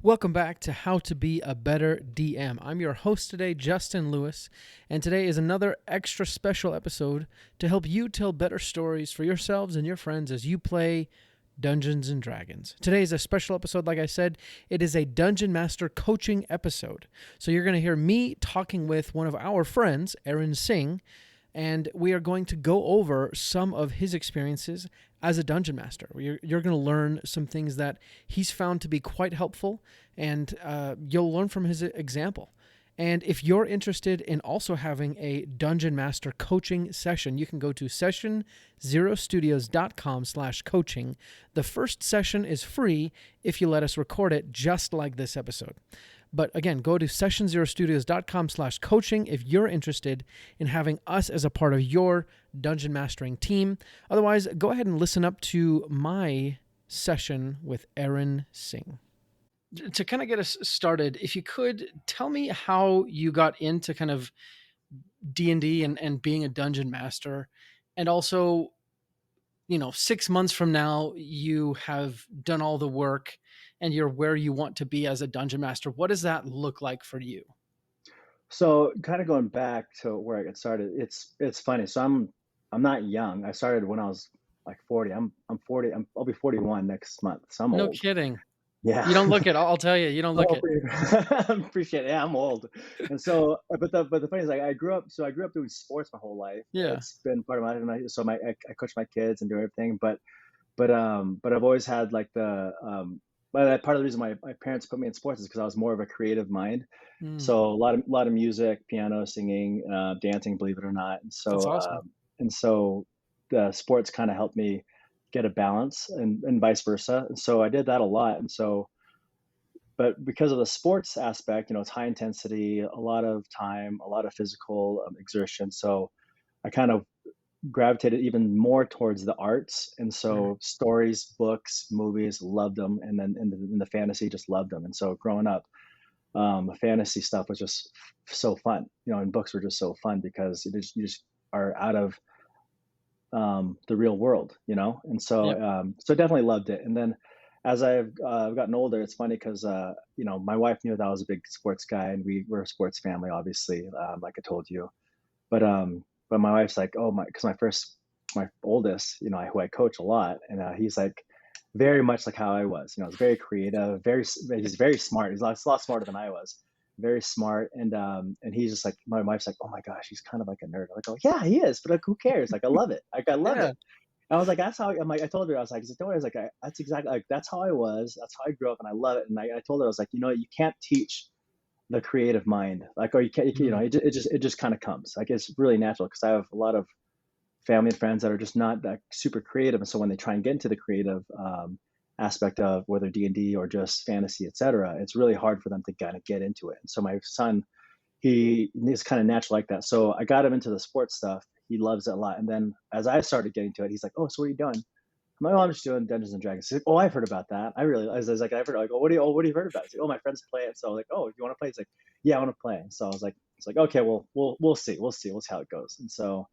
Welcome back to How to Be a Better DM. I'm your host today, Justin Lewis, and today is another extra special episode to help you tell better stories for yourselves and your friends as you play Dungeons and Dragons. Today is a special episode, like I said. It is a Dungeon Master coaching episode. So you're going to hear me talking with one of our friends, Aaron Singh, and we are going to go over some of his experiences as a dungeon master. You're going to learn some things that he's found to be quite helpful, and you'll learn from his example. And if you're interested in also having a dungeon master coaching session, you can go to sessionzerostudios.com/coaching. The first session is free if you let us record it just like this episode. But again, go to sessionzerostudios.com/coaching if you're interested in having us as a part of your dungeon mastering team. Otherwise, go ahead and listen up to my session with Aaron Singh. To kind of get us started, if you could tell me how you got into kind of D&D and being a dungeon master, and also, 6 months from now, you have done all the work and you're where you want to be as a dungeon master. What does that look like for you? So kind of going back to where I got started, it's funny. So I'm not young. I started when I was like 40. I'm 40. I'll be 41 next month. So I'm No old. kidding. Yeah. You don't look it. I'll tell you, you don't look Oh, it. I appreciate it. Yeah, I'm old. And so, but the funny is, like, I grew up doing sports my whole life. Yeah. It's been part of my life. So I coach my kids and do everything. But I've always had like but part of the reason my parents put me in sports is because I was more of a creative mind. Mm, So a lot of music, piano, singing, dancing, believe it or not. that's awesome. And so the sports kind of helped me get a balance and vice versa. And so I did that a lot. And so, but because of the sports aspect, it's high intensity, a lot of time, a lot of physical exertion. So I kind of gravitated even more towards the arts, and Mm, so stories, books, movies, loved them, and then in the fantasy, just loved them. And so growing up, fantasy stuff was just so fun, and books were just so fun because you just are out of the real world, and so yep. so definitely loved it. And then as I've gotten older, it's funny because my wife knew that I was a big sports guy, and we were a sports family, obviously, like I told you. But my wife's like, oh my, because my oldest, who I coach a lot, and he's like very much like how I was. He's very creative, he's very smart. He's a lot smarter than I was. Very smart, and he's just like, my wife's like, oh my gosh, he's kind of like a nerd. I'm like, oh yeah, he is, but like, who cares? Like, I love it. Like, I love Yeah. it. I was like, that's how I'm like, I told her, I was like, don't worry. I was like, that's exactly like, that's how I was. That's how I grew up, and I love it. And I told her, I was like, you can't teach the creative mind, like, or you can't, Mm, it just kind of comes, like, it's really natural, because I have a lot of family and friends that are just not that super creative, and so when they try and get into the creative aspect of whether D&D or just fantasy, etc., it's really hard for them to kind of get into it. And so my son, he is kind of natural like that, so I got him into the sports stuff. He loves it a lot, and then as I started getting to it, he's like, oh, so what are you doing? I'm like, oh, I'm just doing Dungeons and Dragons. He's like, oh, I've heard about that. I was like, I've heard, like, oh, what have you heard about? He's like, oh, my friends play it. So I was like, oh, you want to play? He's like, yeah, I want to play. So I was like, it's like, okay, well, we'll see, we'll see how it goes. And so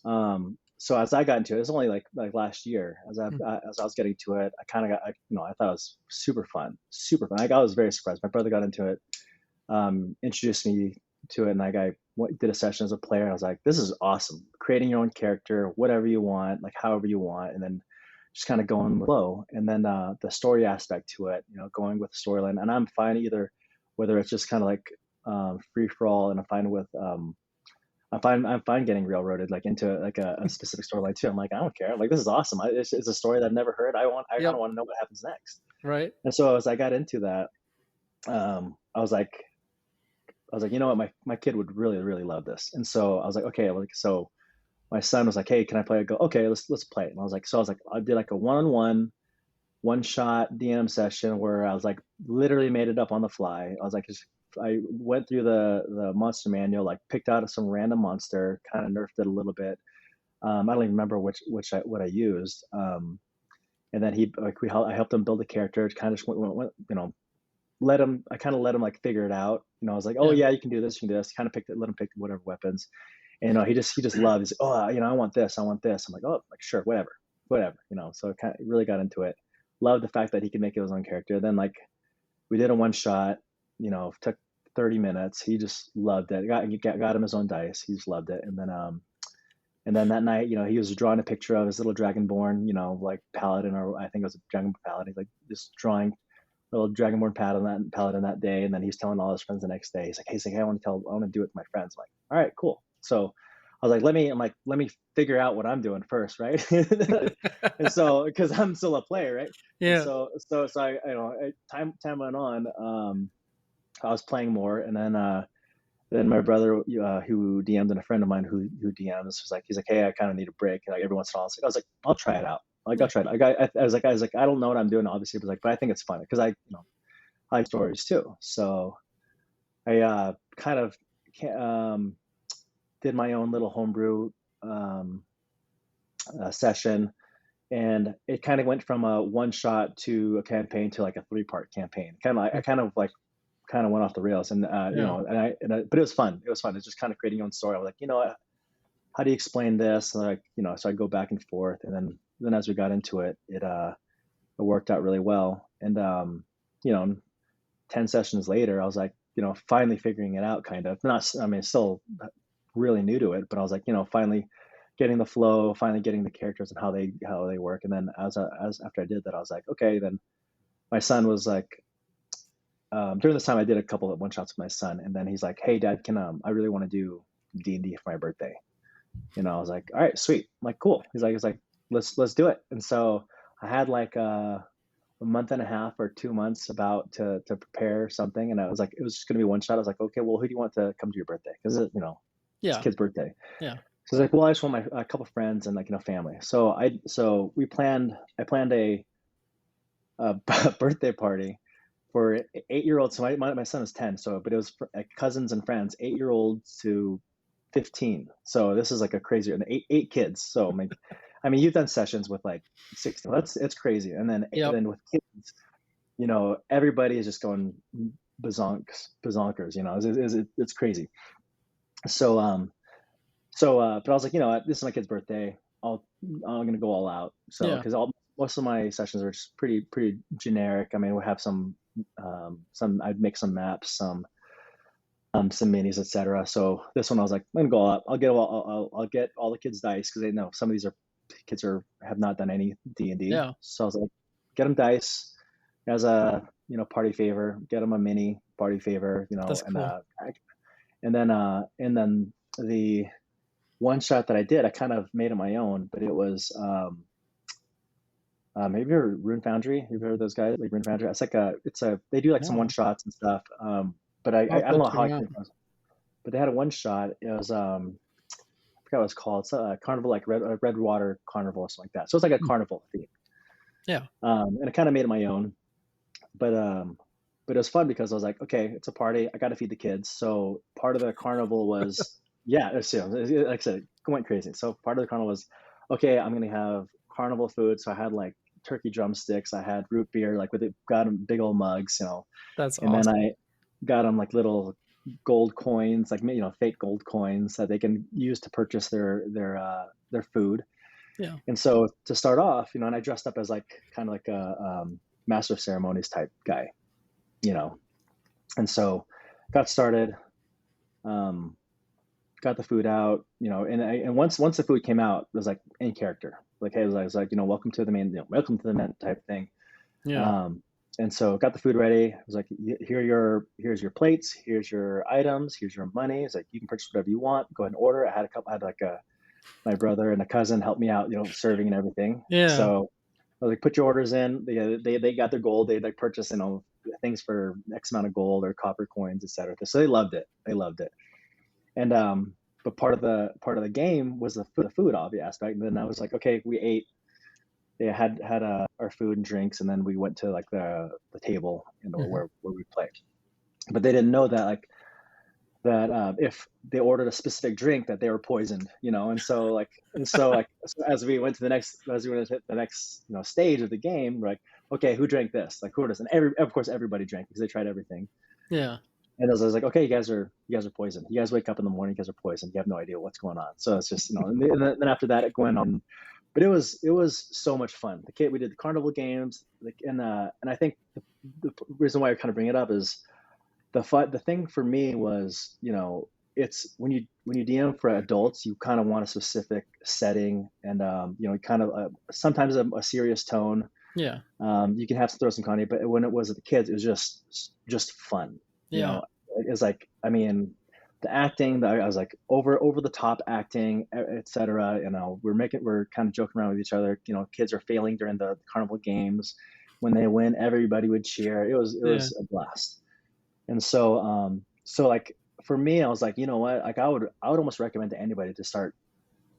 as I got into it was only like last year, mm, as I was getting to it, I kind of got, I thought it was super fun, super fun. I was very surprised. My brother got into it, introduced me to it, and like did a session as a player. And I was like, this is awesome. Creating your own character, whatever you want, like however you want, and then just kind of going with flow. And then the story aspect to it, going with the storyline. And I'm fine either whether it's just kind of like free for all, and I'm fine with I'm fine getting railroaded like into like a specific storyline too. I'm like, I don't care. Like, this is awesome. It's a story that I've never heard. I kind yep. of want to know what happens next. Right. And so as I got into that, I was like, you know what, my kid would really really love this. And so I was like, okay, like, so my son was like, hey, can I play? I go, okay, let's play it. And I was like, I did like a one shot DM session where I was like, literally made it up on the fly. I was like, I went through the monster manual, like picked out some random monster, kind of nerfed it a little bit. I don't even remember what I used. And then I helped him build a character. Kind of just I kind of let him like figure it out. I was like, oh Yeah. yeah, you can do this, you can do this. Kind of let him pick whatever weapons. And he just loves. Oh, I want this, I want this. I'm like, oh, like, sure, whatever. So I kind of really got into it. Loved the fact that he could make his own character. Then like We did a one shot, took 30 minutes. He just loved it. Got him his own dice. He just loved it. And then that night, he was drawing a picture of his little dragonborn, like paladin, or I think it was a dragon paladin. He's like just drawing little dragonborn paladin that day. And then he's telling all his friends the next day. He's like, hey, I want to do it with my friends. I'm like, all right, cool. So I was like, let me figure out what I'm doing first, right? And so, because I'm still a player, right? And Yeah. so I, time went on. I was playing more, and then my brother, who DM'd, and a friend of mine who DMs, he's like, hey, I kind of need a break. Like every once in a while, I was like, I'll try it out. Like I'll try it. I was like, I don't know what I'm doing, obviously, but I think it's fun because I like stories too. So I kind of did my own little homebrew session, and it kind of went from a one shot to a campaign to like a 3-part campaign. I kind of went off the rails, and Yeah. but it was fun. It was fun. It's just kind of creating your own story. I was like, how do you explain this? And like, so I go back and forth, and then as we got into it, it worked out really well. And 10 sessions later, I was like, finally figuring it out, kind of. Not, I mean, still really new to it, but I was like, finally getting the flow, finally getting the characters and how they work. And then as after I did that, I was like, okay. Then my son was like, during this time, I did a couple of one shots with my son, and then he's like, hey, Dad, I really want to do D&D for my birthday. I was like, all right, sweet. I'm like, cool. He's like, let's do it. And so I had like a month and a half or 2 months about to prepare something, and I was like, it was just gonna be one shot. I was like, okay, well, who do you want to come to your birthday? Because it's Yeah. kid's birthday. Yeah. So I was like, well, I just want a couple friends and family. So I planned a birthday party for 8-year-olds. So my son is 10. So, but it was for cousins and friends, 8-year-olds to 15. So this is like a crazy, and eight kids. So I mean, you've done sessions with like 16. It's crazy. And then Yep. with kids, everybody is just going bazonkers. It's crazy. So but I was like, this is my kid's birthday. I'm gonna go all out. So Yeah. because most of my sessions are just pretty generic. I mean, we'll have some I'd make some maps, some minis, etc. So this one I was like, I'm gonna go all out. I'll get all the kids dice, because they know some of these kids have not done any D&D. Yeah. So I was like, get them dice as a party favor. Get them a mini party favor. That's And cool. and then the one shot that I did, I kind of made it my own, but it was maybe Rune Foundry. You've heard of those guys, like Rune Foundry? They do like some No. one shots and stuff. But I I'll don't know check how it I out. came across it. But they had a one shot. It was I forgot what it's called. It's a carnival, like red water carnival or something like that. So it's like a carnival theme. Yeah. And I kind of made it my own. But it was fun because I was like, okay, it's a party. I got to feed the kids. So part of the carnival was, yeah, like I said, it went crazy. So part of the carnival was, okay, I'm going to have carnival food. So I had like turkey drumsticks. I had root beer, got them big old mugs, That's and awesome. then I got them like little gold coins, like, fake gold coins that they can use to purchase their food. Yeah. And so to start off, and I dressed up as like kind of like a master of ceremonies type guy, and so got started, got the food out, and once the food came out, it was like in character, like, hey, it was like, welcome to the main, welcome to the men type thing. Yeah. And so got the food ready. I was like, here's your plates, here's your items, here's your money. It's like, you can purchase whatever you want. Go ahead and order. I had like my brother and a cousin help me out, serving and everything. Yeah. So I was like, put your orders in. They got their gold. They like purchased, things for X amount of gold or copper coins, etc. So they loved it. And but part of the game was the food obvious aspect. And then I was like, okay, we ate. They had our food and drinks, and then we went to like the table, where we played. But they didn't know that if they ordered a specific drink, that they were poisoned, and so as we went to the next stage of the game, we're like, okay, who drank this? Like, who does? And of course everybody drank, because they tried everything. Yeah. And I was like, okay, you guys are poisoned. You guys wake up in the morning, you guys are poisoned. You have no idea what's going on. So it's just, and then after that it went on. But it was so much fun. We did the carnival games, and I think the reason why I kind of bring it up is the thing for me was, it's when you DM for adults, you kind of want a specific setting and, kind of sometimes a serious tone. Yeah. You can have to throw some comedy, but when it was with the kids, it was just fun. You Yeah. know, it's like, I mean, the acting, I was like over the top acting, etc. We're kind of joking around with each other. Kids are failing during the carnival games. When they win, everybody would cheer. It Yeah. was a blast. And so like for me, I was like, you know what? Like I would almost recommend to anybody to start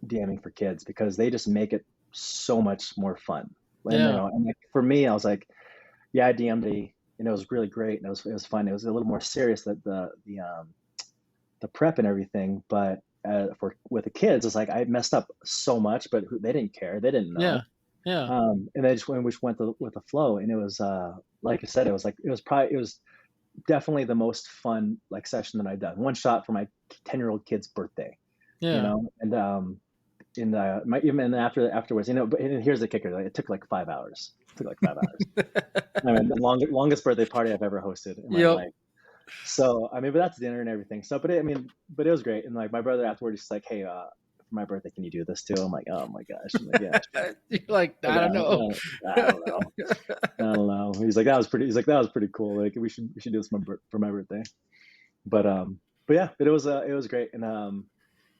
DMing for kids because they just make it so much more fun. And Yeah. and like for me, I was like, yeah, I DM'd and it was really great and it was fun. It was a little more serious that the prep and everything, but for with the kids, it's like I messed up so much, but they didn't care. They didn't Yeah. know. Yeah. And they just went with the flow, and it was like I said, it was definitely the most fun like session that I've done. One shot for my 10-year-old kid's birthday, Yeah. and in my even afterwards, but and here's the kicker: like, it took like 5 hours. It took like 5 hours. I mean, the longest birthday party I've ever hosted in my Yep. life. So I mean, but that's dinner and everything. So, but it was great. And like my brother afterwards, he's like, "Hey, for my birthday, can you do this too?" I'm like, "Oh my gosh!" I'm like, "Yeah, sure." You're like, Like, I don't know. I don't know. I don't know. He's like, "That was pretty." He's like, "That was pretty cool. Like, we should do this for my birthday." But yeah, but it was great. And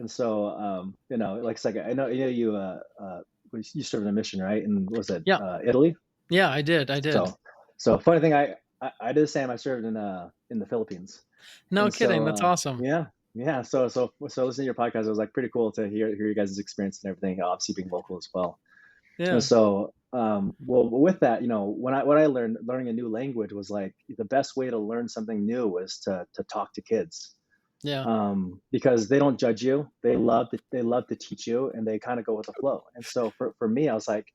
so like I said, I know you served a mission, right? And was it Yeah. Italy? Yeah, I did. I did. So funny thing, I did the same. I served in the Philippines, No and kidding. so That's awesome. yeah. So listening to your podcast, it was like pretty cool to hear you guys' experience and everything. Obviously being local as well. And Yeah. so well with that, what I learned learning a new language was like the best way to learn something new was to talk to kids, Yeah. because they don't judge you. They love to teach you, and they kind of go with the flow. And so for me, I was like,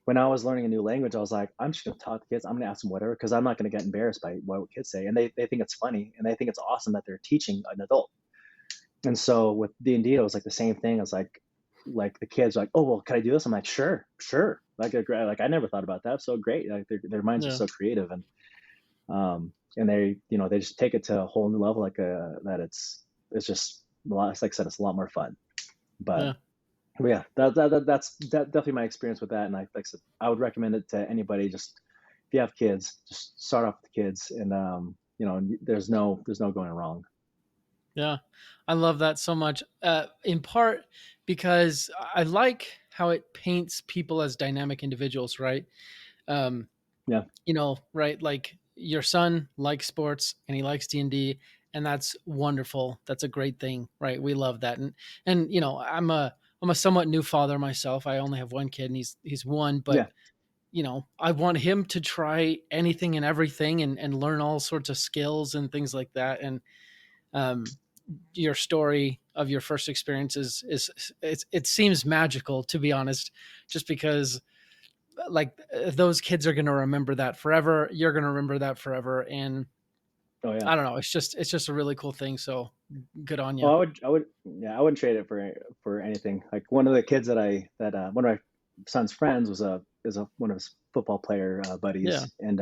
when I was learning a new language, I was like, I'm just gonna talk to kids. I'm gonna ask them whatever because I'm not gonna get embarrassed by what kids say, and they think it's funny and they think it's awesome that they're teaching an adult. And so with D&D, it was like the same thing. It's like the kids are like, oh well, can I do this? I'm like, sure, sure. Like I never thought about that. So great. Like their minds are Yeah. so creative, and they just take it to a whole new level. Like that it's just a lot. Like I said, it's a lot more fun. But Yeah. yeah, that's definitely my experience with that. And like I said, I would recommend it to anybody. Just if you have kids, just start off with the kids, and there's no going wrong. Yeah. I love that so much. In part because I like how it paints people as dynamic individuals, right? Um, Yeah, right? Like your son likes sports and he likes D&D, and that's wonderful. That's a great thing, right? We love that. And I'm a somewhat new father myself. I only have one kid and he's one, but yeah. I want him to try anything and everything and learn all sorts of skills and things like that. And um, your story of your first experience it seems magical, to be honest, just because like those kids are going to remember that forever. You're going to remember that forever. And Oh yeah. I don't know. It's just a really cool thing. So good on Oh, you. yeah, I wouldn't trade it for anything. Like one of the kids one of my son's friends one of his football player Yeah. buddies, and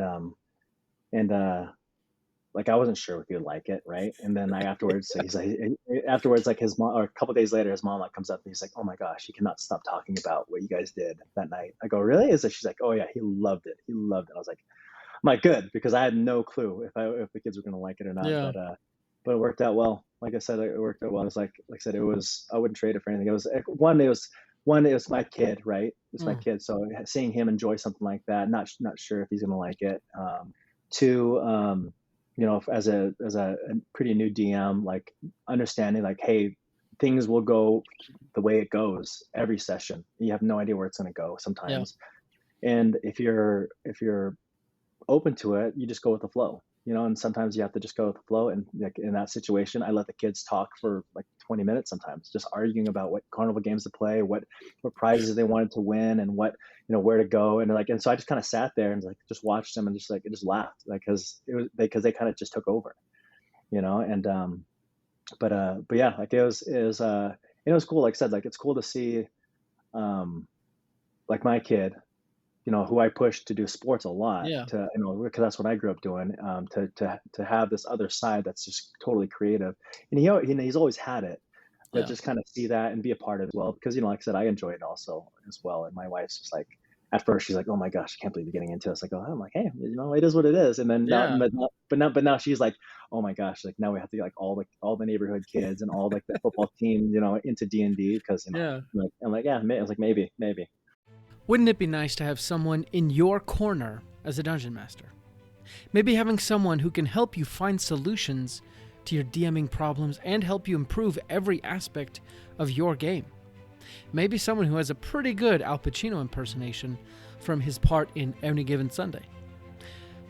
like I wasn't sure if he would like it, right? And then afterwards, like his mom, or a couple of days later, his mom like comes up and he's like, "Oh my gosh, he cannot stop talking about what you guys did that night." I go, "Really?" She's like, "Oh yeah, he loved it. He loved it." I was like, "I'm like good," because I had no clue if the kids were gonna like it or not, Yeah. but it worked out well. Like I said, it worked out well. It was like I said, I wouldn't trade it for anything. It was one, it was my kid, right? It's my Mm, kid, so seeing him enjoy something like that, not sure if he's gonna like it. Two, as a pretty new DM, like understanding like, hey, things will go the way it goes every session. You have no idea where it's gonna go yeah. sometimes, and if you're open to it, you just go with the flow, and sometimes you have to just go with the flow. And like in that situation, I let the kids talk for like 20 minutes sometimes, just arguing about what carnival games to play, what prizes they wanted to win, and where to go. And so I just kind of sat there and like just watched them and just laughed, like because they kind of just took over, and but yeah, like it was cool. Like I said, like it's cool to see, like my kid, who I push to do sports a lot, Yeah. to, because that's what I grew up doing, to have this other side that's just totally creative. And he's always had it, but Yeah. just kind of see that and be a part of it as well, because, like I said, I enjoy it also as well. And my wife's just like, at first she's like, "Oh my gosh, I can't believe you're getting into this." Like, oh, I'm like, "Hey, it is what it is." And then now, Yeah. but now she's like, "Oh my gosh, like now we have to get like all the neighborhood kids and all like the football team, into D&D because, Yeah. like, I'm like, yeah, I was like, maybe. Wouldn't it be nice to have someone in your corner as a dungeon master? Maybe having someone who can help you find solutions to your DMing problems and help you improve every aspect of your game. Maybe someone who has a pretty good Al Pacino impersonation from his part in Any Given Sunday.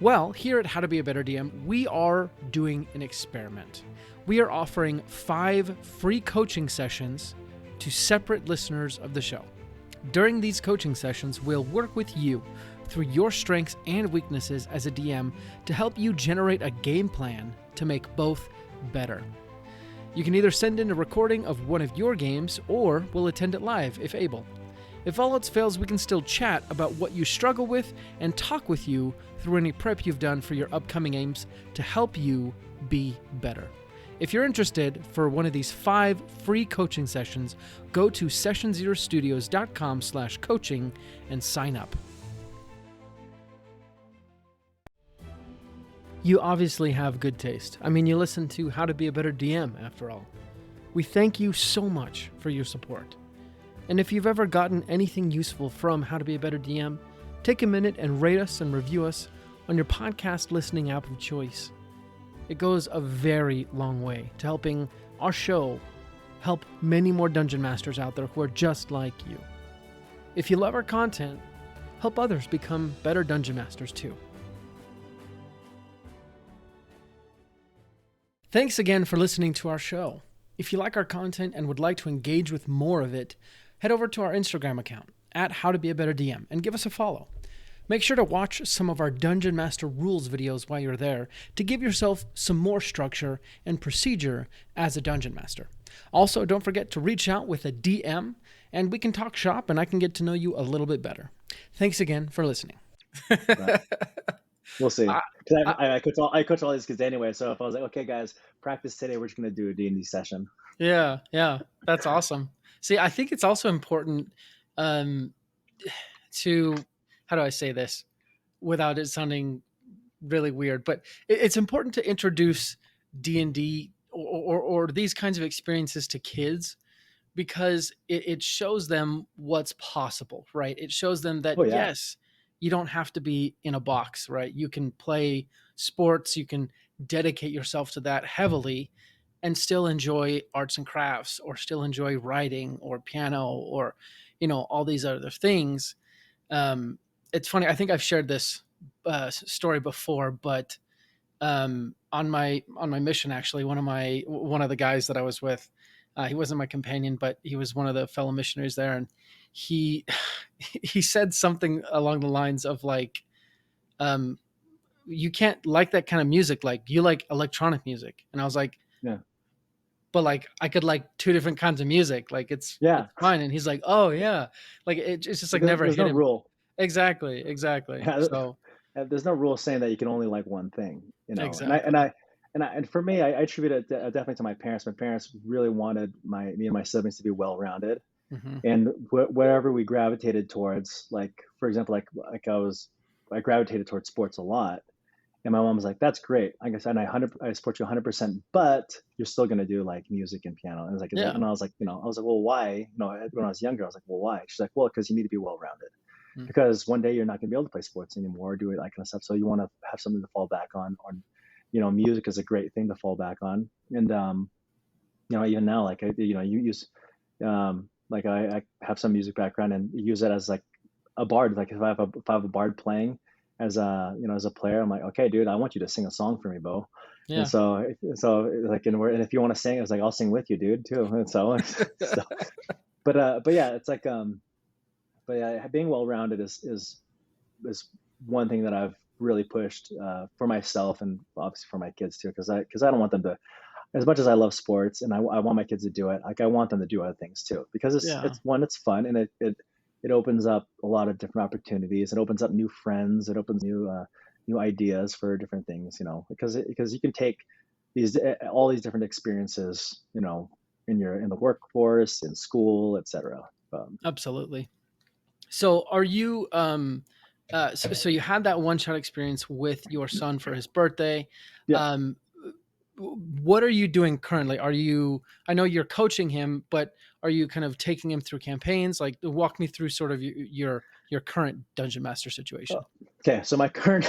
Well, here at How to Be a Better DM, we are doing an experiment. We are offering 5 free coaching sessions to separate listeners of the show. During these coaching sessions, we'll work with you through your strengths and weaknesses as a DM to help you generate a game plan to make both better. You can either send in a recording of one of your games, or we'll attend it live if able. If all else fails, we can still chat about what you struggle with and talk with you through any prep you've done for your upcoming games to help you be better. If you're interested for one of these 5 free coaching sessions, go to sessionzerostudios.com/coaching and sign up. You obviously have good taste. I mean, you listen to How to Be a Better DM, after all. We thank you so much for your support. And if you've ever gotten anything useful from How to Be a Better DM, take a minute and rate us and review us on your podcast listening app of choice. It goes a very long way to helping our show help many more dungeon masters out there who are just like you. If you love our content, help others become better dungeon masters too. Thanks again for listening to our show. If you like our content and would like to engage with more of it, head over to our Instagram account at How to Be a Better DM and give us a follow. Make sure to watch some of our Dungeon Master Rules videos while you're there to give yourself some more structure and procedure as a Dungeon Master. Also, don't forget to reach out with a DM and we can talk shop and I can get to know you a little bit better. Thanks again for listening. Right. We'll see. I- Because I coach all these kids anyway. So if I was like, okay, guys, practice today, we're just gonna do a D&D session. Yeah, that's awesome. See, I think it's also important to, how do I say this without it sounding really weird, but it's important to introduce D&D or these kinds of experiences to kids because it shows them what's possible, right? It shows them that, Oh yeah. yes, you don't have to be in a box, right? You can play sports, you can dedicate yourself to that heavily and still enjoy arts and crafts or still enjoy writing or piano or, all these other things. It's funny. I think I've shared this story before, but on my mission, actually, one of the guys that I was with, he wasn't my companion, but he was one of the fellow missionaries there, and he he said something along the lines of like, "You can't like that kind of music. Like you like electronic music," and I was like, Yeah. "But like I could like 2 different kinds of music. Like it's Yeah. fine." And he's like, "Oh yeah," like it's just like never There's hit no him. rule. Exactly. Yeah, So there's no rule saying that you can only like one thing, And I and exactly. I and for me, I attribute it definitely to my parents. My parents really wanted me and my siblings to be well-rounded, Hmm. and wherever we gravitated towards, like for example, I gravitated towards sports a lot, and my mom was like, "That's great. I guess, and I support you 100%, but you're still gonna do like music and piano." And Yeah. and I was like, "Well, why?" When I was younger, I was like, "Well, why?" She's like, "Well, because you need to be well-rounded." Mm. Because one day you're not going to be able to play sports anymore or do it, that kind of stuff. So you want to have something to fall back on, or music is a great thing to fall back on. And even now, like you use, like I have some music background and use it as like a bard. Like if I have a bard playing as as a player, I'm like, okay, dude, I want you to sing a song for me, Bo. And Yeah. so like, and if you want to sing, it's like I'll sing with you, dude, too. And so, but yeah, it's like but yeah, being well-rounded is one thing that I've really pushed for myself and obviously for my kids too, because I don't want them to, as much as I love sports and I want my kids to do it, like I want them to do other things too, because Yeah. it's fun and it it opens up a lot of different opportunities. It opens up new friends. It opens new ideas for different things, because you can take all these different experiences, in the workforce, in school, etc. Absolutely. So are you so you had that one shot experience with your son for his birthday. Yeah. Um what are you doing currently? I know you're coaching him, but are you kind of taking him through campaigns? Like walk me through sort of your current dungeon master Oh, situation. okay, so my current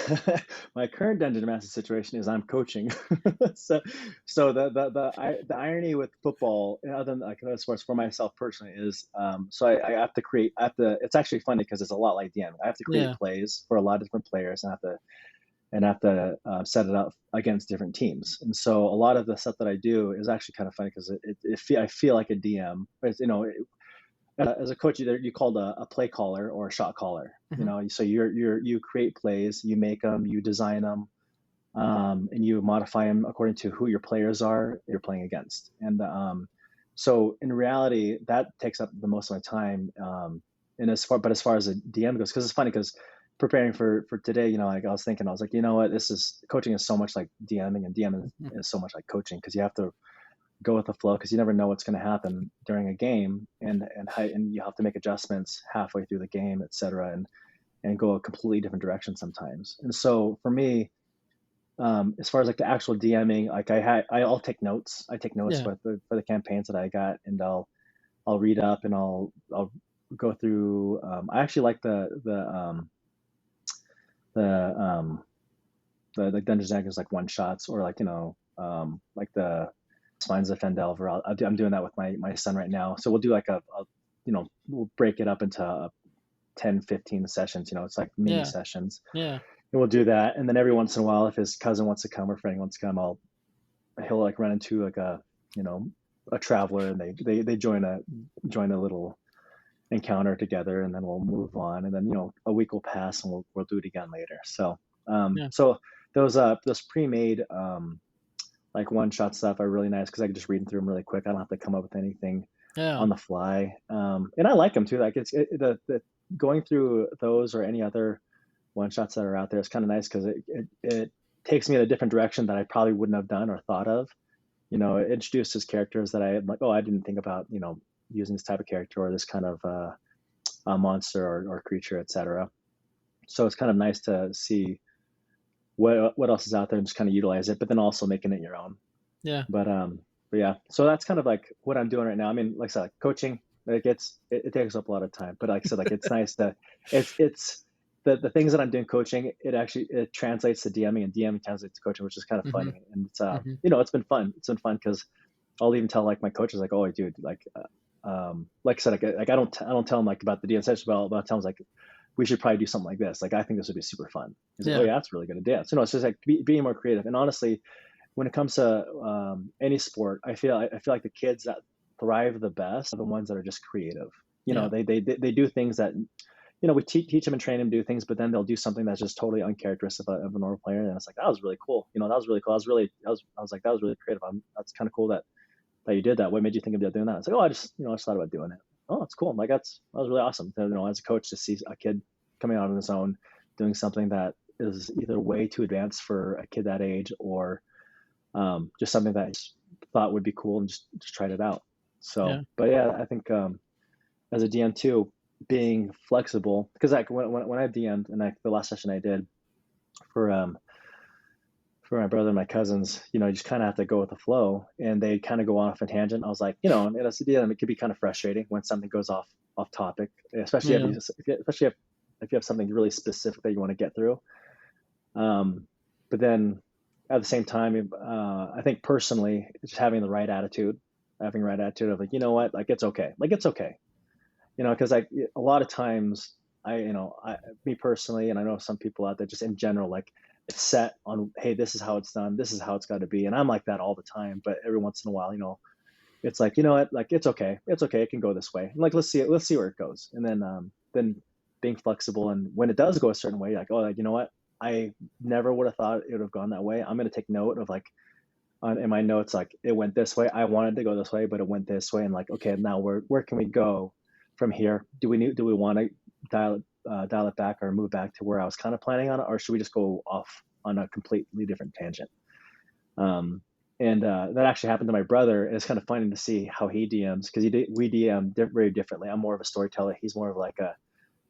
my current dungeon master situation is I'm coaching. so the irony with football, other than like as far as for myself personally, is so I have to create. I have to. It's actually funny because it's a lot like DM. I have to create Yeah. plays for a lot of different players, and I have to set it up against different teams. And so a lot of the stuff that I do is actually kind of funny because I feel like a DM. But as a coach, you called a play caller or a shot caller. Hmm. So you create plays, you make them, you design them, and you modify them according to who your players are you're playing against. And so in reality, that takes up the most of my time. And as far as a DM goes, because it's funny because preparing for today, like I was thinking, I was like, you know what, this is coaching is so much like DMing, and DMing is so much like coaching because you have to go with the flow because you never know what's going to happen during a game, and you have to make adjustments halfway through the game, etc., and go a completely different direction sometimes. And so for me, as far as like the actual DMing, like I'll take notes. I take notes Yeah. for the campaigns that I got, and I'll read up and I'll go through. I actually like the the like Dungeons and Dragons like one shots, or like like the Spines of Fendelver. I'm doing that with my son right now. So we'll do like we'll break it up into 10, 15 sessions. It's like mini Yeah. sessions, Yeah. and we'll do that. And then every once in a while, if his cousin wants to come or friend wants to come, he'll like run into like you know a traveler, and they join a little encounter together, and then we'll move on, and then a week will pass, and we'll do it again later. So Yeah. so those pre-made like one shot stuff are really nice because I can just read through them really quick. I don't have to come up with anything Yeah. on the fly, and I like them too. Like the going through those or any other one shots that are out there is kind of nice because it takes me in a different direction that I probably wouldn't have done or thought of. It introduces characters that I'm like, oh, I didn't think about, using this type of character or this kind of a monster or creature, etc. So it's kind of nice to see what else is out there and just kind of utilize it, but then also making it your own. Yeah. But yeah, so that's kind of like what I'm doing right now. I mean, like I said, like coaching, it takes up a lot of time, but like I said, like it's nice to it's the things that I'm doing coaching, it translates to DMing, and DMing translates to coaching, which is kind of Hmm. funny. And it's Hmm. it's been fun. It's been fun because I'll even tell like my coaches like, oh, dude, like I said, like I don't tell them like about the DM session, but I'll tell them like we should probably do something like this. Like I think this would be super fun. He's like, oh Yeah. yeah, that's a really good idea. So no, it's just like being more creative. And honestly, when it comes to any sport, I feel like the kids that thrive the best are the ones that are just creative. Yeah. They do things that we teach them and train them to do things, but then they'll do something that's just totally uncharacteristic of a normal player, and it's like that was really cool. That was really cool. I was like that was really creative. That's kind of cool that you did that. What made you think of doing that? It's like, oh, I just thought about doing it. Oh, it's cool. Like that was really awesome. As a coach to see a kid coming out on his own doing something that is either way too advanced for a kid that age, or just something that I just thought would be cool and just tried it out. So, Yeah. but yeah, I think as a DM too, being flexible, because like when I DM'd, and the last session I did for for my brother and my cousins, you just kind of have to go with the flow, and they kind of go off a tangent. I was like, and as a DM, it could be kind of frustrating when something goes off topic, especially Yeah. if you have something really specific that you want to get through. But then at the same time, I think personally, just having the right attitude, of like, what, like it's okay, because like a lot of times me personally, and I know some people out there just in general, like it's set on, hey, this is how it's done, this is how it's got to be, and I'm like that all the time. But every once in a while, it's like, what, like it's okay, it can go this way, and like let's see where it goes, and then being flexible, and when it does go a certain way, like, oh, like, what, I never would have thought it would have gone that way. I'm going to take note of like in my notes, like it went this way. I wanted to go this way, but it went this way. And like, okay, now where can we go from here? Do we want to dial it back or move back to where I was kind of planning on it, or should we just go off on a completely different tangent? Um, and that actually happened to my brother, and it's kind of funny to see how he DMs because we DM very differently. I'm more of a storyteller. He's more of like a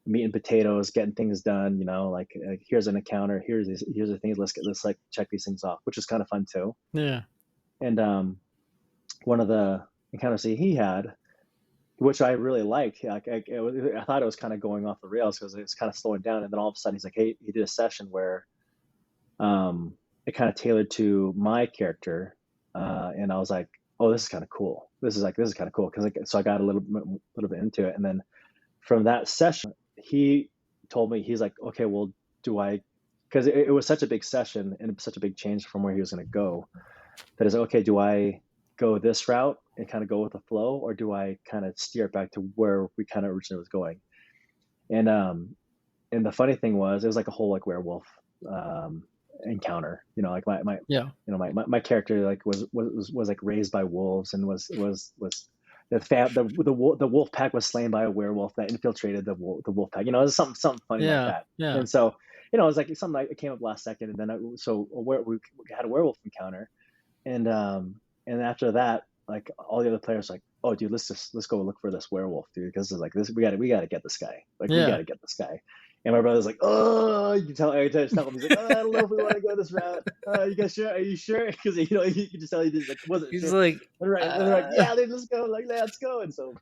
meat and potatoes, getting things done. Like here's an encounter, here's the things. Let's like check these things off, which is kind of fun too. Yeah. And one of the encounters that he had, which I really liked, I thought it was kind of going off the rails because it's kind of slowing down, and then all of a sudden he's like, hey, he did a session where it kind of tailored to my character, and I was like, oh, this is kind of cool. This is kind of cool because so I got a little bit into it, and then from that session, he told me, he's like, okay, well, do I? Because it was such a big session and such a big change from where he was going to go, that is okay. Do I go this route and kind of go with the flow, or do I kind of steer it back to where we kind of originally was going? And the funny thing was, it was like a whole like werewolf um, encounter. Like my Yeah. my character like was like raised by wolves, and was the wolf pack was slain by a werewolf that infiltrated the wolf pack. It was something funny like Yeah. that. Yeah. And so it was like something like it came up last second, and then we had a werewolf encounter, and after that, like all the other players like, oh dude, let's go look for this werewolf, dude, because it's like this, we got to get this guy, like we got Yeah. to get this guy. And my brother's like, oh, you can tell, I just tell him, he's like, oh, I don't know if we want to go this route. You guys sure? Are you sure? Because you can just tell he just like wasn't He's sure. like, And they're like, yeah, dude, let's go. Like, let's go. And so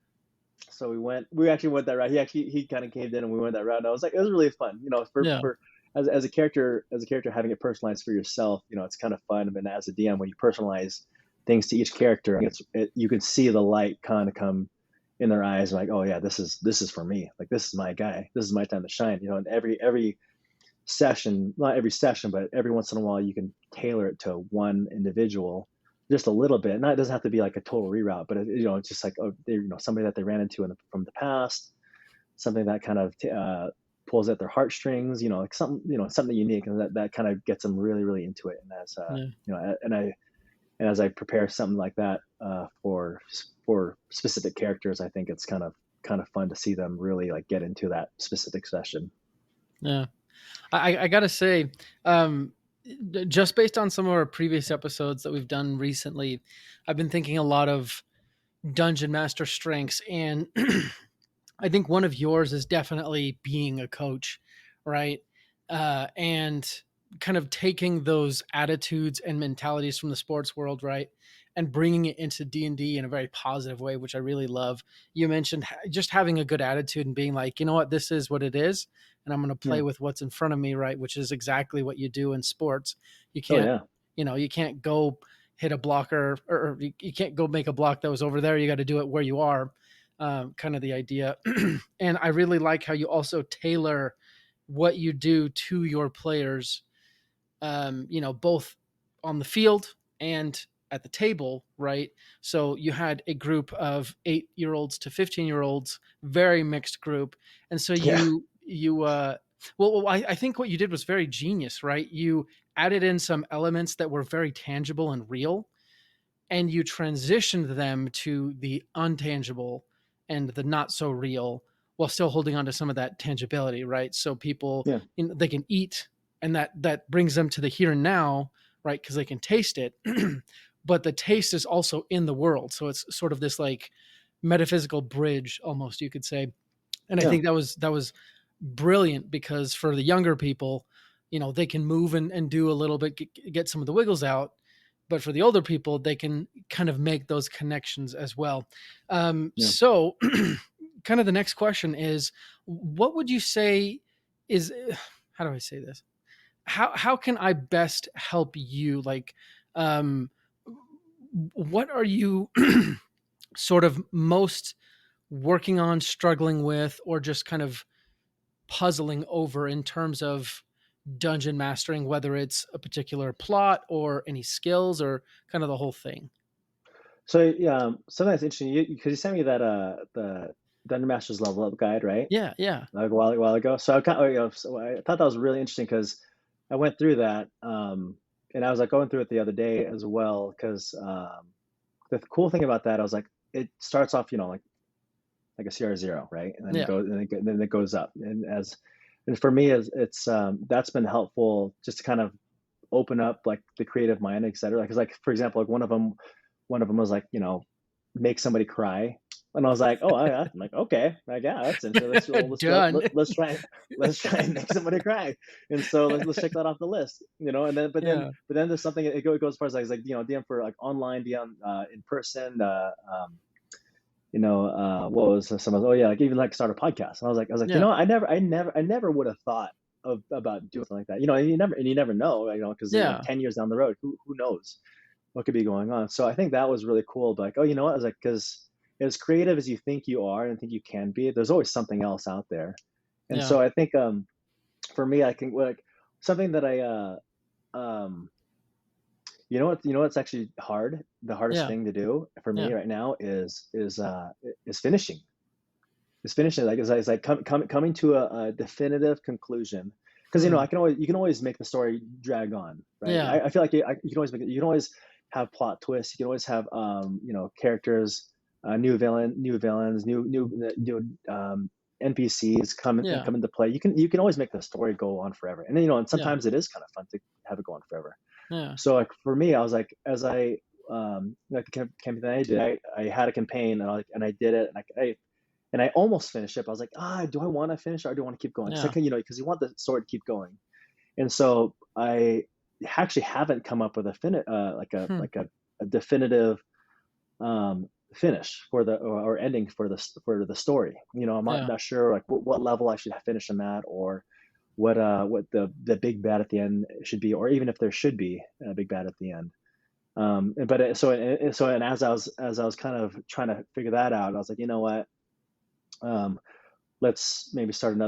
we actually went that route. He kind of caved in, and we went that route. And I was like, it was really fun, yeah. for as a character having it personalized for yourself. It's kind of fun. And as a DM, when you personalize things to each character, you can see the light kind of come in their eyes, like, oh yeah, this is for me. Like, this is my guy. This is my time to shine. And every session, not every session, but every once in a while, you can tailor it to one individual just a little bit. Not, it doesn't have to be like a total reroute, but it's just like, somebody that they ran into from the past, something that kind of pulls at their heartstrings, like something unique, and that kind of gets them really, really into it. And as and as I prepare something like that for specific characters, I think it's kind of fun to see them really like get into that specific session. Yeah. I gotta say, just based on some of our previous episodes that we've done recently, I've been thinking a lot of dungeon master strengths, and I think one of yours is definitely being a coach, right? And kind of taking those attitudes and mentalities from the sports world, right, and bringing it into D&D in a very positive way, which I really love. You mentioned just having a good attitude and being like, you know what, this is what it is, and I'm going to play Yeah. with what's in front of me, right, which is exactly what you do in sports. You Oh can't, yeah. you can't go hit a blocker, or you can't go make a block that was over there. You got to do it where you are. Kind of the idea. And I really like how you also tailor what you do to your players, both on the field and at the table, right? So you had a group of 8-year-olds to 15-year-olds, very mixed group. And so Yeah. I think what you did was very genius, right? You added in some elements that were very tangible and real, and you transitioned them to the untangible and the not so real, while still holding on to some of that tangibility, right? So people, Yeah. they can eat, and that brings them to the here and now, right? Because they can taste it. But the taste is also in the world, so it's sort of this like metaphysical bridge, almost, you could say. And I Yeah. think that was brilliant, because for the younger people, they can move and do a little bit, get some of the wiggles out, but for the older people, they can kind of make those connections as well. Yeah. So kind of the next question is, what would you say is, how do I say this? How can I best help you? Like, um, what are you sort of most working on, struggling with, or just kind of puzzling over in terms of dungeon mastering, whether it's a particular plot or any skills or kind of the whole thing? So yeah, something that's interesting, because you sent me that the Dungeon Master's level up guide, right? Yeah, yeah, Like a while ago. So I kind of, so I thought that was really interesting because I went through that, and I was like going through it the other day as well, because the cool thing about that, I was like, it starts off, like like a CR0, right? And then it Yeah. goes, and then it goes up. And for me, it's that's been helpful just to kind of open up like the creative mind, et cetera. Because like for example, like one of them was like, make somebody cry. And I was like, oh, I'm like, okay, like, yeah, that's interesting. Done. Let's try and make somebody cry. And so let's check that off the list, and then, Yeah. but then there's something, it goes as far as like, DM for like online, DM, in person, what was someone, oh yeah, like even like start a podcast. And I was like, Yeah. I never would have thought about doing something like that. And you never know, because like Yeah. 10 years down the road, who knows what could be going on. So I think that was really cool. But like, oh, you know what? I was like, because as creative as you think you are and think you can be, there's always something else out there. And Yeah. so I think, for me, I think like something that um, what's actually hard. The hardest Yeah. thing to do for me Yeah. right now is finishing. Is finishing, like, is like coming to a definitive conclusion. Because Hmm. you can always make the story drag on, right? Yeah. I feel like you can always you can always have plot twists. You can always have characters, new villains, new NPCs Yeah. come into play. You can always make the story go on forever. And then, and Yeah. sometimes it is kind of fun to have it go on forever. Yeah. So like for me, I was like, as I like the campaign that I did, I had a campaign, and I did it, and I almost finished it. But I was like, do I want to finish, or do I want to keep going? Because Yeah. because you want the story to keep going. And so I actually haven't come up with Hmm. a definitive finish for or ending for the story. I'm not, Yeah. not sure like what level I should finish them at, or what the big bad at the end should be, or even if there should be a big bad at the end. And as I was kind of trying to figure that out, I was like, you know what, um, let's maybe let's start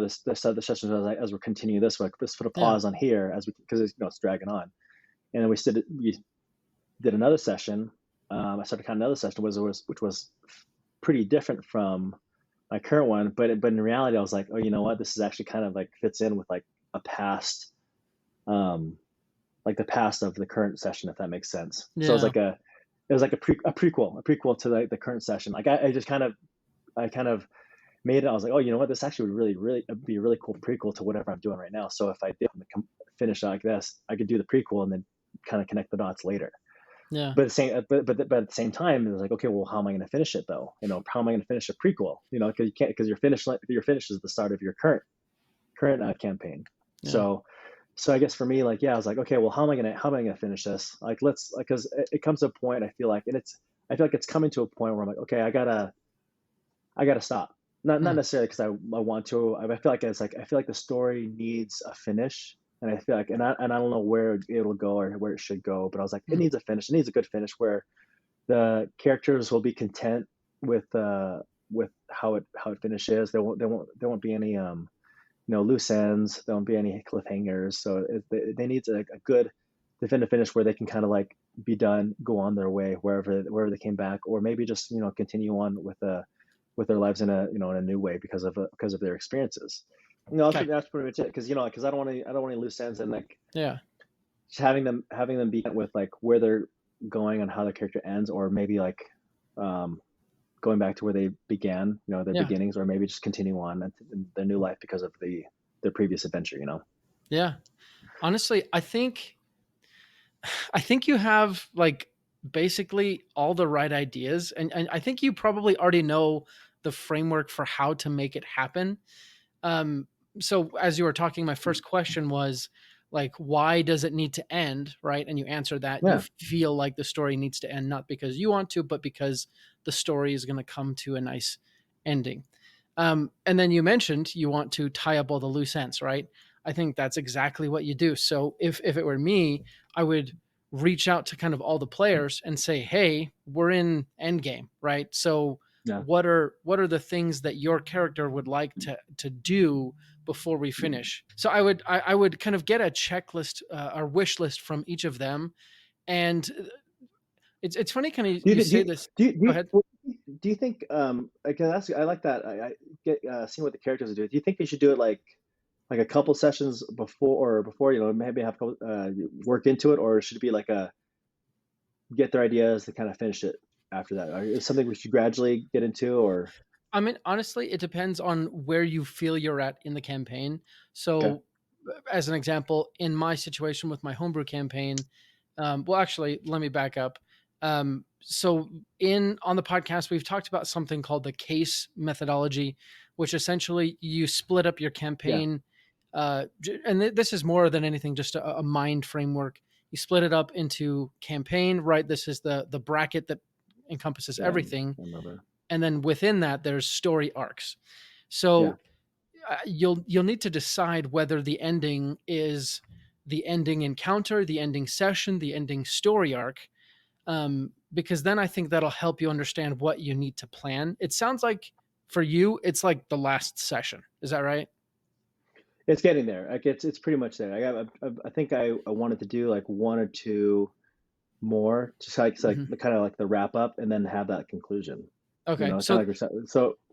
the session as we're continuing this. Like, let's put a Yeah. pause on here as we, because it's dragging on. And then we did another session. I started kind of another session which was pretty different from my current one, but in reality, I was like, oh, you know what, this is actually kind of like fits in with like a past, um, like the past of the current session, if that makes sense. So Yeah. it was like a prequel to the current session. Like I kind of made it. I was like, oh, you know what, this actually would really be a really cool prequel to whatever I'm doing right now. So if I did finish like this, I could do the prequel and then kind of connect the dots later. Yeah. But at the same time, it's like, okay, well, how am I going to finish it though? How am I going to finish a prequel? Because you can't, because your finish is the start of your current campaign. Yeah. So I guess for me, like, yeah, I was like, okay, well, how am I gonna finish this? Like, let's, like, because it comes to a point, I feel like it's coming to a point where I'm like, okay, I gotta stop. Not Hmm. necessarily because I want to. I feel like I feel like the story needs a finish, and I feel like, and I don't know where it'll go or where it should go, but I was like, it Hmm. needs a finish. It needs a good finish where the characters will be content with how it finishes. There won't be any loose ends. There won't be any cliffhangers. So they need a good definitive finish where they can kind of like be done, go on their way wherever they came back, or maybe just continue on with their lives in a new way because of their experiences. Okay. That's pretty much it. Because I don't want to loose ends, and like Yeah. just having them be with like where they're going and how the character ends, or maybe like um, going back to where they began, their Yeah. beginnings, or maybe just continue on in their new life because of their previous adventure. Yeah. Honestly, I think you have like basically all the right ideas, and I think you probably already know the framework for how to make it happen. Um, so as you were talking, my first question was like, why does it need to end, right? And you answered that you Yeah, feel like the story needs to end not because you want to, but because the story is going to come to a nice ending. And then you mentioned you want to tie up all the loose ends, right? I think that's exactly what you do. So if it were me, I would reach out to kind of all the players and say, "Hey, we're in endgame, right? So yeah. what are the things that your character would like to do before we finish?" So I would kind of get a checklist or wish list from each of them, and it's funny, kind of Do you you do say you, this. do you, do Go you, ahead. do you think I can ask you, I like that. I get seeing what the characters do. Do you think they should do it like a couple sessions before maybe have work into it, or should it be like a get their ideas to kind of finish it after that? Or is it something we should gradually get into, or? I mean, honestly, it depends on where you feel you're at in the campaign. Okay. So, as an example, in my situation with my homebrew campaign, well, actually, let me back up. So, in on the podcast, we've talked about something called the case methodology, which essentially you split up your Yeah. campaign, and this is more than anything just a mind framework. You split it up into campaign, right? This is the bracket that encompasses Yeah. everything, I remember. and then within that there's story arcs. Yeah. So you'll need to decide whether the ending is the ending encounter, the ending session, the ending story arc, because then I think that'll help you understand what you need to plan. It sounds like for you it's like the last session, is that right? It's getting there. Like it's pretty much there. I think I wanted to do like one or two more, just like Hmm. the kind of like the wrap up, and then have that conclusion. You Okay, know, kind so of like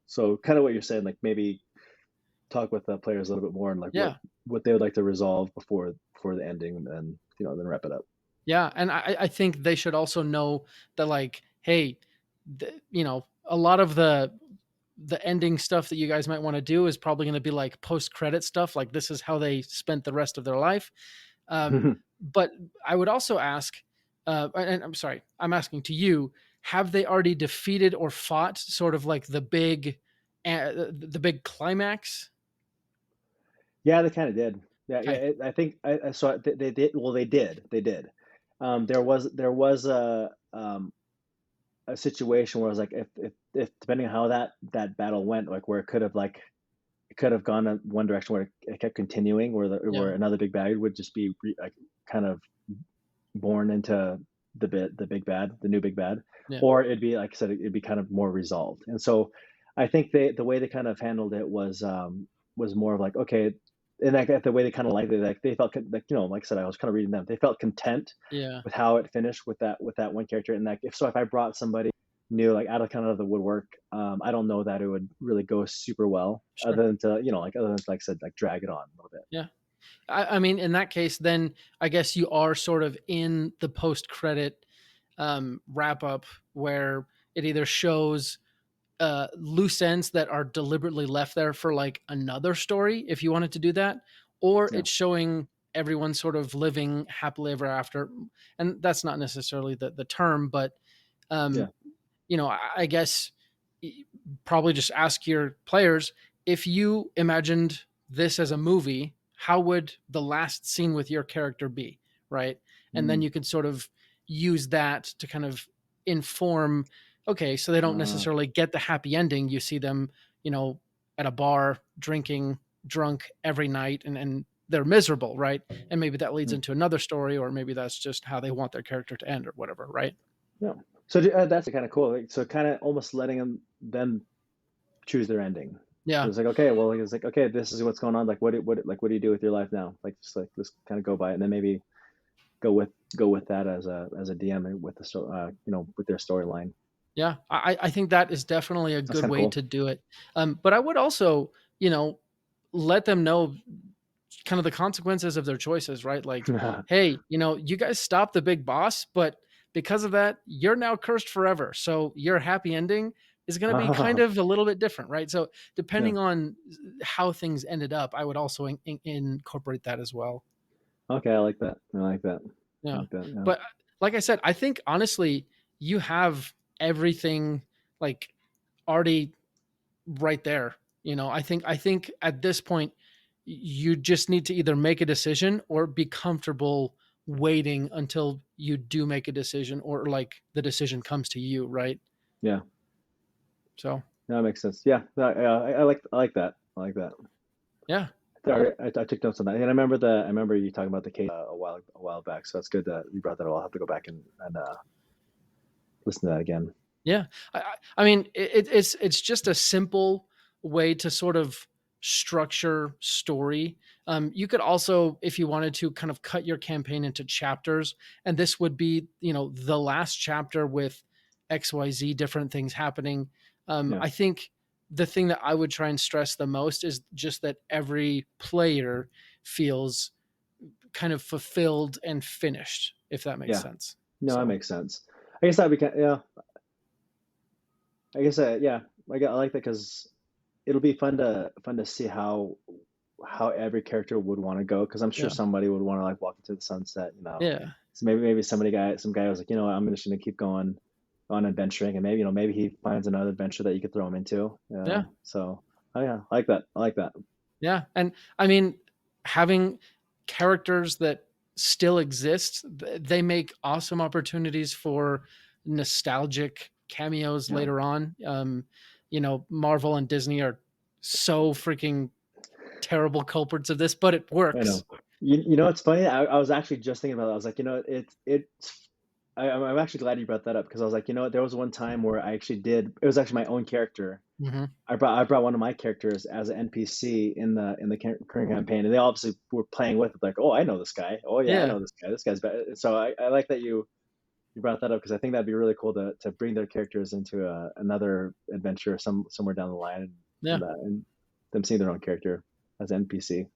so kind of what you're saying, like maybe talk with the players a little bit more and like yeah, what they would like to resolve before the ending, and then then wrap it up. yeah, and I think they should also know that, like, hey, a lot of the ending stuff that you guys might want to do is probably going to be like post credit stuff, like this is how they spent the rest of their life. But I would also ask, and I'm sorry, I'm asking to you, have they already defeated or fought sort of like the big climax? Yeah, they kind of did. Yeah, yeah. Okay. I think I saw they did. Well, they did. There was a situation where I was like, if depending on how that battle went, like where it could have gone in one direction where it kept continuing, where Yeah. another big bad would just be like kind of born into the big bad, the new big bad, Yeah. or it'd be like I said, it'd be kind of more resolved. And so I think the way they kind of handled it was more of like, okay, and like the way they kind of liked it, like they felt like like I said, I was kind of reading them. They felt content Yeah. with how it finished with that one character, and like if I brought somebody new like out of kind of the woodwork, I don't know that it would really go super well, Sure. other than like I said, like drag it on a little bit. Yeah. I mean, in that case, then I guess you are sort of in the post credit wrap up where it either shows loose ends that are deliberately left there for like another story, if you wanted to do that, or Yeah, it's showing everyone sort of living happily ever after. And that's not necessarily the term, but yeah. um, I guess probably just ask your players, if you imagined this as a movie, how would the last scene with your character be, right? And then Mm. you could sort of use that to kind of inform, okay, so they don't Uh, necessarily get the happy ending. You see them, you know, at a bar drinking drunk every night, and they're miserable, right? And maybe that leads mm. into another story, or maybe that's just how they want their character to end or whatever, right? Yeah. So that's kind of cool. Like, so kind of almost letting them choose their ending. So Yeah. it's like, okay, well, it's like, okay, this is what's going on. Like, what do you do with your life now? Like, just kind of go by it, and then maybe go with that as a DM with the story, with their storyline. Yeah, I think that is definitely a That's good kind of way cool. to do it. But I would also, let them know kind of the consequences of their choices, right? Like, hey, you guys stopped the big boss, but because of that, you're now cursed forever. So your happy ending is going to be kind of a little bit different, right? So Yeah. depending on how things ended up, I would also incorporate that as well. Okay, I like that. I like that. I Yeah. like that. Yeah. But like I said, I think honestly, you have everything like already right there. I think at this point you just need to either make a decision or be comfortable waiting until you do make a decision, or like the decision comes to you, right? Yeah. So, That makes sense. Yeah. I like that. I like that. yeah. I took notes on that, and I remember you talking about the case a while back. So that's good that you brought that up. I'll have to go back and listen to that again. Yeah, I mean, it's just a simple way to sort of structure story. You could also, if you wanted to, kind of cut your campaign into chapters, and this would be, the last chapter with X, Y, Z different things happening. Yeah. I think the thing that I would try and stress the most is just that every player feels kind of fulfilled and finished, if that makes Yeah. sense. No, that So, makes sense. I guess that'd be kind. Yeah. I guess. Yeah. I like that because it'll be fun to see how every character would want to go. Because I'm sure Yeah. somebody would want to like walk into the sunset, you know. Yeah. So maybe some guy was like, you know what, I'm just gonna keep going on adventuring, and maybe maybe he finds another adventure that you could throw him into, you Yeah. know. So oh yeah, I like that. I like that. Yeah. And I mean, having characters that still exist, they make awesome opportunities for nostalgic cameos Yeah, later on. Marvel and Disney are so freaking terrible culprits of this, but it I know. works. You know, it's funny. I was actually just thinking about it. I was like, you know, I'm actually glad you brought that up because I was like, you know, there was one time where I actually did. It was actually my own character. Hmm. I brought one of my characters as an NPC in the current campaign, and they obviously were playing with it, like, oh, I know this guy. Oh yeah, I Yeah. know this guy. This guy's better. So I like that you brought that up because I think that'd be really cool to bring their characters into another adventure somewhere down the line, Yeah. and them seeing their own character as an NPC.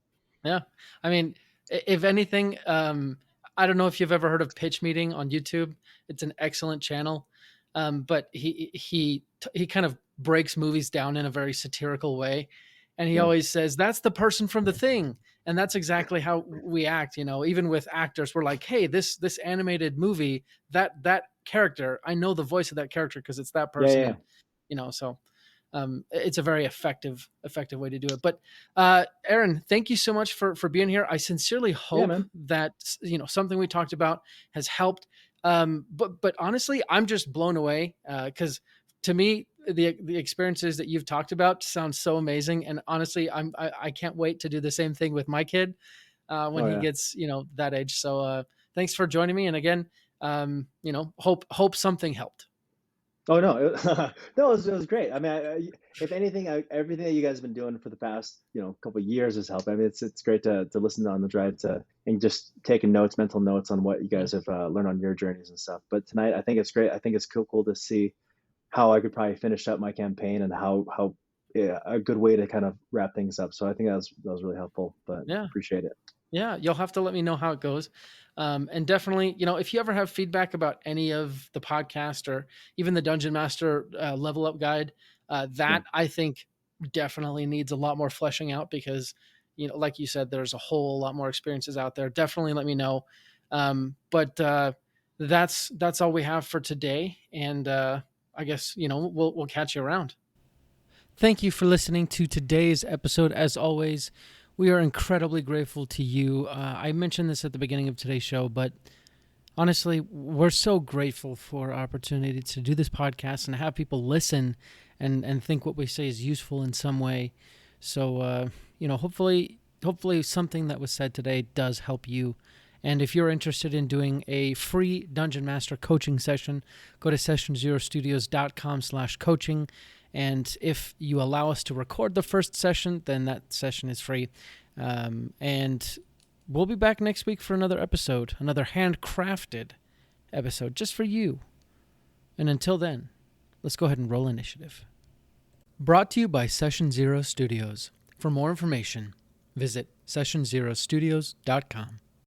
Yeah. I mean, if anything, I don't know if you've ever heard of Pitch Meeting on YouTube. It's an excellent channel. But he kind of breaks movies down in a very satirical way. And he Yeah, always says, that's the person from The Thing. And that's exactly how we act, even with actors. We're like, hey, this animated movie, that character, I know the voice of that character because it's that yeah, person. yeah, And so it's a very effective way to do it. But Aaron, thank you so much for being here. I sincerely yeah, hope man. that something we talked about has helped. But honestly, I'm just blown away because to me the experiences that you've talked about sound so amazing. And honestly, I can't wait to do the same thing with my kid when Oh he yeah. gets that age. So thanks for joining me. And again, hope something helped. Oh no, no, it was great. I mean, if anything, everything that you guys have been doing for the past, couple of years has helped. I mean, it's great to listen on the drive to and just taking notes, mental notes on what you Yeah. guys have learned on your journeys and stuff. But tonight, I think it's great. I think it's cool to see how I could probably finish up my campaign and how yeah, a good way to kind of wrap things up. So I think that was really helpful. But Yeah. appreciate it. Yeah, you'll have to let me know how it goes. And definitely, if you ever have feedback about any of the podcast or even the Dungeon Master level up guide, Yeah, that I think definitely needs a lot more fleshing out because, like you said, there's a whole lot more experiences out there. Definitely let me know. But that's all we have for today. And I guess, we'll catch you around. Thank you for listening to today's episode. As always, we are incredibly grateful to you. I mentioned this at the beginning of today's show, but honestly, we're so grateful for our opportunity to do this podcast and have people listen and think what we say is useful in some way. So, hopefully something that was said today does help you. And if you're interested in doing a free Dungeon Master coaching session, go to sessionzerostudios.com/coaching. And if you allow us to record the first session, then that session is free. And we'll be back next week for another episode, another handcrafted episode just for you. And until then, let's go ahead and roll initiative. Brought to you by Session Zero Studios. For more information, visit sessionzerostudios.com.